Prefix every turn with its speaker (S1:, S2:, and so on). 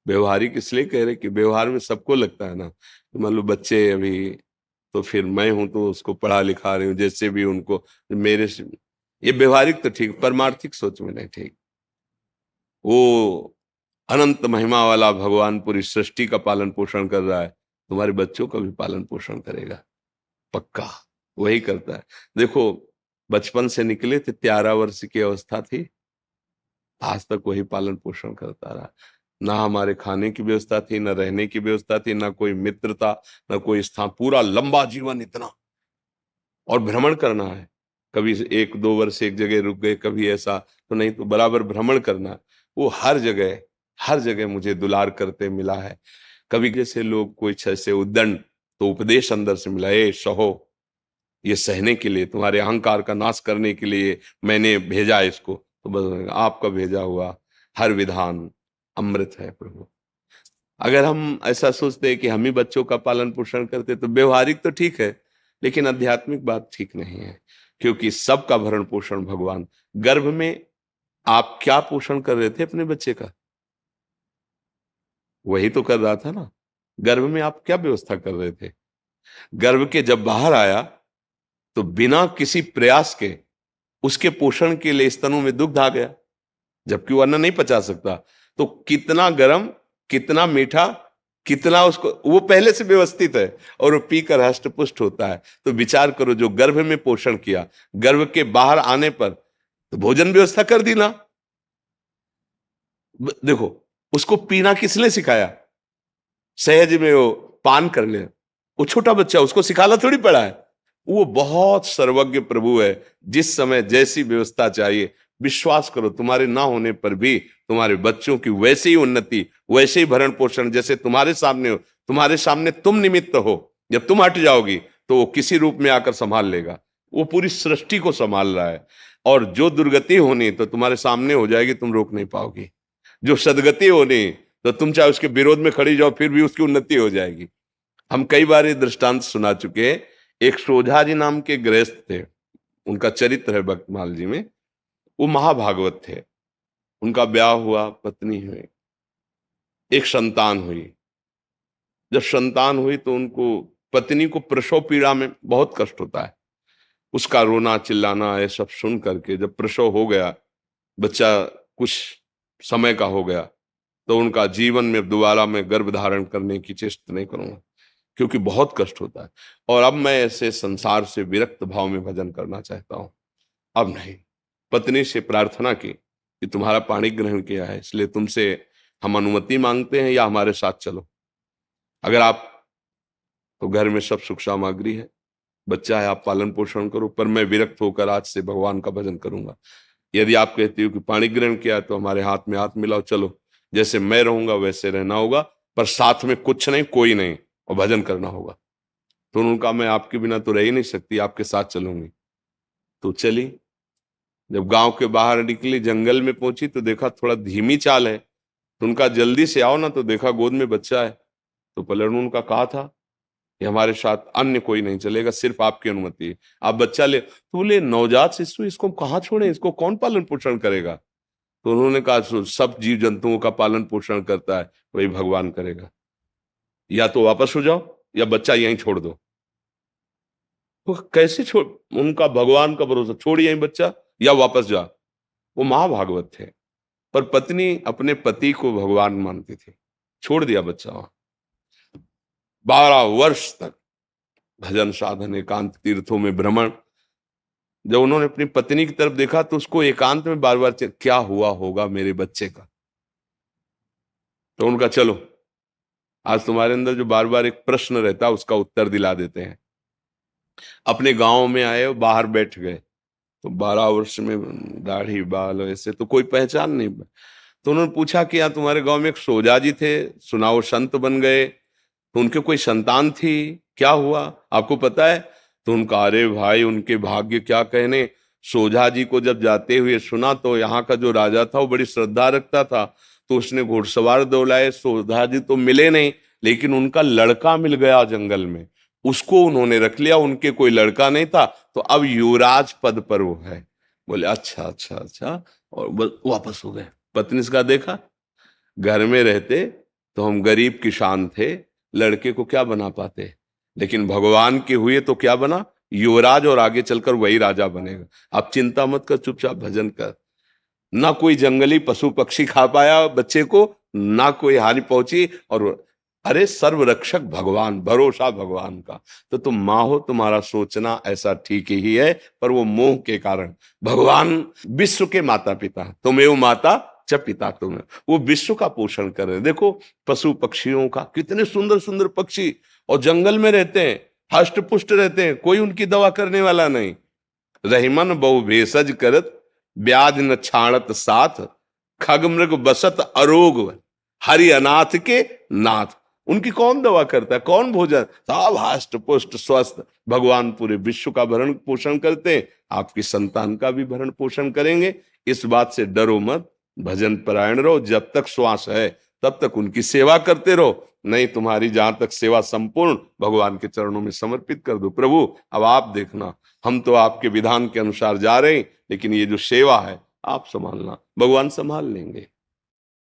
S1: व्यवहारिक इसलिए कह रहे कि व्यवहार में सबको लगता है ना, तो मान लो बच्चे अभी, तो फिर मैं हूं तो उसको पढ़ा लिखा रही हूँ जैसे भी उनको मेरे से, ये व्यवहारिक तो ठीक, परमार्थिक सोच में नहीं ठीक। वो अनंत महिमा वाला भगवान पूरी सृष्टि का पालन पोषण कर रहा है, तुम्हारे बच्चों का भी पालन पोषण करेगा, पक्का वही करता है। देखो, बचपन से निकले थे, 13 वर्ष की अवस्था थी, आज तक वही पालन पोषण करता रहा। ना हमारे खाने की व्यवस्था थी, ना रहने की व्यवस्था थी, ना कोई मित्र था, ना कोई स्थान, पूरा लंबा जीवन इतना। और भ्रमण करना है, कभी 1-2 वर्ष एक जगह रुक गए, कभी ऐसा तो नहीं, तो बराबर भ्रमण करना। वो हर जगह, हर जगह मुझे दुलार करते मिला है। कभी जैसे लोग कोई ऐसे उद्दंड, तो उपदेश अंदर से मिला, ए सहो, ये सहने के लिए, तुम्हारे अहंकार का नाश करने के लिए मैंने भेजा इसको। तो बस आपका भेजा हुआ हर विधान अमृत है प्रभु। अगर हम ऐसा सोचते हैं कि हम ही बच्चों का पालन पोषण करते, तो व्यवहारिक तो ठीक है, लेकिन आध्यात्मिक बात ठीक नहीं है। क्योंकि सबका भरण पोषण भगवान, गर्भ में आप क्या पोषण कर रहे थे अपने बच्चे का, वही तो कर रहा था ना। गर्भ में आप क्या व्यवस्था कर रहे थे? गर्भ के जब बाहर आया, तो बिना किसी प्रयास के उसके पोषण के लिए स्तनों में दुग्ध आ गया, जबकि वो अन्न नहीं पचा सकता। तो कितना गर्म, कितना मीठा, कितना उसको, वो पहले से व्यवस्थित है, और वो पीकर हष्ट पुष्ट होता है। तो विचार करो, जो गर्भ में पोषण किया, गर्भ के बाहर आने पर तो भोजन व्यवस्था कर दी ना। देखो, उसको पीना किसने सिखाया? सहज में वो पान कर ले, वो छोटा बच्चा, उसको सिखाना थोड़ी पड़ा है। वो बहुत सर्वज्ञ प्रभु है, जिस समय जैसी व्यवस्था चाहिए। विश्वास करो, तुम्हारे ना होने पर भी तुम्हारे बच्चों की वैसे ही उन्नति, वैसे ही भरण पोषण जैसे तुम्हारे सामने हो। तुम्हारे सामने तुम निमित्त हो, जब तुम हट जाओगी तो वो किसी रूप में आकर संभाल लेगा। वो पूरी सृष्टि को संभाल रहा है। और जो दुर्गति होनी तो तुम्हारे सामने हो जाएगी, तुम रोक नहीं पाओगी। जो सदगति होनी, तो तुम चाहे उसके विरोध में खड़ी जाओ, फिर भी उसकी उन्नति हो जाएगी। हम कई बार ये दृष्टांत सुना चुके हैं। एक सोझा जी नाम के गृहस्थ थे, उनका चरित्र है भक्तमाल जी में। वो महाभागवत थे। उनका ब्याह हुआ, पत्नी हुई, एक संतान हुई। जब संतान हुई तो उनको, पत्नी को प्रसव पीड़ा में बहुत कष्ट होता है। उसका रोना चिल्लाना ये सब सुन करके जब प्रसव हो गया, बच्चा कुछ समय का हो गया, तो उनका जीवन में दोबारा मैं गर्भ धारण करने की चेष्टा नहीं करूंगा, क्योंकि बहुत कष्ट होता है। और अब मैं ऐसे संसार से विरक्त भाव में भजन करना चाहता हूं, अब नहीं। पत्नी से प्रार्थना की कि तुम्हारा पाणी ग्रहण किया है, इसलिए तुमसे हम अनुमति मांगते हैं, या हमारे साथ चलो। अगर आप, तो घर में सब सुख सामग्री है, बच्चा है, आप पालन पोषण करो, पर मैं विरक्त होकर आज से भगवान का भजन करूंगा। यदि आप कहती हो कि पाणी ग्रहण किया, तो हमारे हाथ में हाथ मिलाओ, चलो, जैसे मैं रहूंगा वैसे रहना होगा, पर साथ में कुछ नहीं, कोई नहीं, और भजन करना होगा। तो उन्होंने कहा, मैं आपके बिना तो रह ही नहीं सकती, आपके साथ चलूंगी। तो चली। जब गांव के बाहर निकली, जंगल में पहुंची, तो देखा थोड़ा धीमी चाल है, तो उनका जल्दी से आओ ना, तो देखा गोद में बच्चा है। तो पलटून उनका कहा था कि हमारे साथ अन्य कोई नहीं चलेगा, सिर्फ आपकी अनुमति है, आप बच्चा ले। तो बोले, नवजात शिशु, इसको कहाँ छोड़े, इसको कौन पालन पोषण करेगा? तो उन्होंने कहा, सब जीव जंतुओं का पालन पोषण करता है, वही भगवान करेगा। या तो वापस हो जाओ, या बच्चा यहीं छोड़ दो। तो कैसे छोड़, उनका भगवान का भरोसा, छोड़ यहीं बच्चा या वापस जा। वो महाभागवत थे, पर पत्नी अपने पति को भगवान मानती थी। छोड़ दिया बच्चा वहां। 12 वर्ष तक भजन साधन, एकांत तीर्थों में भ्रमण। जब उन्होंने अपनी पत्नी की तरफ देखा, तो उसको एकांत में बार बार क्या हुआ होगा मेरे बच्चे का। तो उनका, चलो आज तुम्हारे अंदर जो बार बार एक प्रश्न रहता है, उसका उत्तर दिला देते हैं। अपने गांव में आए, बाहर बैठ गए, तो 12 वर्ष में दाढ़ी बाल ऐसे तो कोई पहचान नहीं। तो उन्होंने पूछा कि यहाँ तुम्हारे गांव में एक सोजा जी थे, सुनाओ संत बन गए, तो उनके कोई संतान थी, क्या हुआ आपको पता है? तो उनका, अरे भाई, उनके भाग्य क्या कहने। सोझा जी को जब जाते हुए सुना, तो यहाँ का जो राजा था वो बड़ी श्रद्धा रखता था, तो उसने घुड़सवार दौड़ाए। सोझा जी तो मिले नहीं, लेकिन उनका लड़का मिल गया जंगल में, उसको उन्होंने रख लिया। उनके कोई लड़का नहीं था, तो अब युवराज पद पर वो है। बोले, अच्छा अच्छा अच्छा, और वापस हो गए। पत्नी इसका देखा, घर में रहते तो हम गरीब किसान थे, लड़के को क्या बना पाते, लेकिन भगवान के हुए तो क्या बना, युवराज, और आगे चलकर वही राजा बनेगा। आप चिंता मत कर, चुपचाप भजन कर। ना कोई जंगली पशु पक्षी खा पाया बच्चे को, ना कोई हानि पहुंची, और अरे सर्वरक्षक भगवान, भरोसा भगवान का। तो तुम माँ हो, तुम्हारा सोचना ऐसा ठीक ही है, पर वो मोह के कारण। भगवान विश्व के माता पिता, तुमेव माता च पिता तुम, वो विश्व का पोषण कर रहे हैं। देखो पशु पक्षियों का, कितने सुंदर सुंदर पक्षी, और जंगल में रहते हैं, हष्ट पुष्ट रहते हैं, कोई उनकी दवा करने वाला नहीं। रहीमन बहु भेषज करत, ब्याज न छाणत साथ, खग मृग बसत अरोग, हरि अनाथ के नाथ। उनकी कौन दवा करता है, कौन भोजन, सब हष्ट पुष्ट स्वस्थ। भगवान पूरे विश्व का भरण पोषण करते हैं, आपकी संतान का भी भरण पोषण करेंगे। इस बात से डरो मत, भजन परायण रहो, जब तक श्वास है तब तक उनकी सेवा करते रहो। नहीं, तुम्हारी जहां तक सेवा संपूर्ण भगवान के चरणों में समर्पित कर दो। प्रभु अब आप देखना, हम तो आपके विधान के अनुसार जा रहे हैं, लेकिन ये जो सेवा है आप संभालना, भगवान संभाल लेंगे।